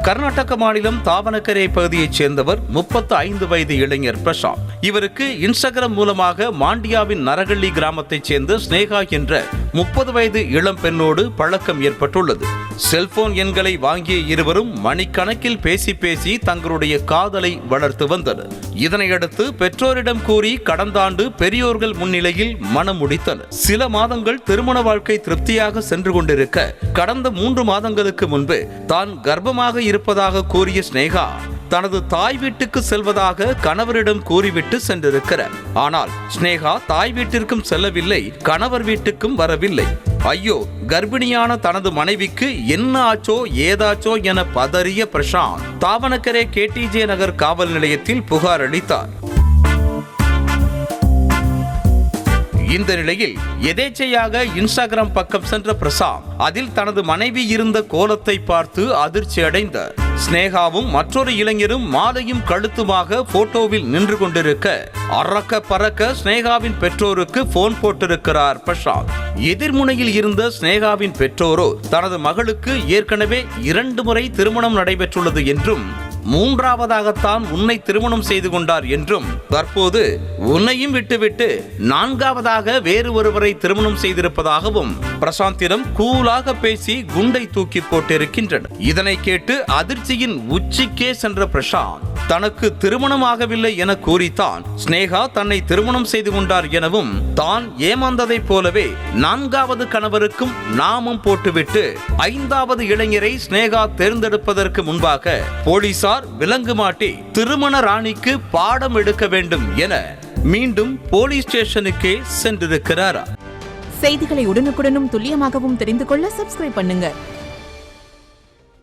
கர்நாடக மாநிலம் தாவணகரே பகுதியைச் சேர்ந்தவர் 35 வயது இளைஞர் பிரசாந்த். இவருக்கு இன்ஸ்டாகிராம் மூலமாக மாண்டியாவின் நரகள்ளி கிராமத்தைச் சேர்ந்த ஸ்னேகா என்ற 30 வயது இளம் பெண்ணோடு பழக்கம் ஏற்பட்டுள்ளது. செல்போன் எண்களை வாங்கிய இருவரும் மணிக்கணக்கில் பேசி தங்களுடைய காதலை வளர்த்து வந்தனர். இதனையடுத்து பெற்றோரிடம் கூறி கடந்த ஆண்டு பெரியோர்கள் முன்னிலையில் மனம் முடித்தனர். சில மாதங்கள் திருமண வாழ்க்கை திருப்தியாக சென்று கொண்டிருக்க கடந்த 3 மாதங்களுக்கு முன்பு தான் கர்ப்பமாக இருப்பதாக கூறிய ஸ்னேகா தனது தாய் வீட்டுக்கு செல்வதாக கணவரிடம் கூறிவிட்டு சென்றிருக்கிறார். ஆனால் ஸ்னேகா தாய் வீட்டிற்கும் செல்லவில்லை, கணவர் வீட்டுக்கும் வரவில்லை. ஐயோ, கர்ப்பிணியான தனது மனைவிக்கு என்ன ஆச்சோ ஏதாச்சோ என பதறிய பிரசாந்த் தாவணகரே கேடிஜே நகர் காவல் நிலையத்தில் புகார் அளித்தார். இந்த நிலையில் எதேச்சையாக இன்ஸ்டாகிராம் பக்கம் சென்ற பிரசாந்த் அதில் தனது மனைவி இருந்த கோலத்தை பார்த்து அதிர்ச்சி அடைந்தார். ஸ்னேகாவும் மற்றொரு இளைஞரும் மாலையும் கழுத்துமாக போட்டோவில் நின்று கொண்டிருக்க அரக்க பறக்க ஸ்னேகாவின் பெற்றோருக்கு போன் போட்டிருக்கிறார் பிரசாந்த். எதிர்முனையில் இருந்த ஸ்னேகாவின் பெற்றோரோ தனது மகளுக்கு ஏற்கனவே 2 முறை திருமணம் நடைபெற்றுள்ளது என்றும் 3வதாகத்தான் உன்னை திருமணம் செய்து கொண்டார் என்றும் தற்போது உன்னையும் விட்டுவிட்டு 4வதாக வேறு ஒருவரை திருமணம் செய்திருப்பதாகவும் பிரசாந்திடம் கூலாக பேசி குண்டை தூக்கி போட்டிருக்கின்றனர். இதனை கேட்டு அதிர்ச்சியின் உச்சிக்கே சென்ற பிரசாந்த் தனக்கு திருமணமாகவில்லை என கூறித்தான் ஸ்னேகா தன்னை திருமணம் செய்து கொண்டார் எனவும் தான் ஏமாந்ததை போலவே 4வது கணவருக்கும் நாமம் போட்டுவிட்டு 5வது இளைஞரை ஸ்னேகா தேர்ந்தெடுப்பதற்கு முன்பாக போலீசார் விலங்கு மாட்டி திருமண ராணிக்கு பாடம் எடுக்க வேண்டும் என மீண்டும் போலீஸ் ஸ்டேஷனுக்கே சென்றிருக்கிறாரா? செய்திகளை உடனுக்குடனும் துல்லியமாகவும் தெரிந்து கொள்ள சப்ஸ்கிரைப் பண்ணுங்க.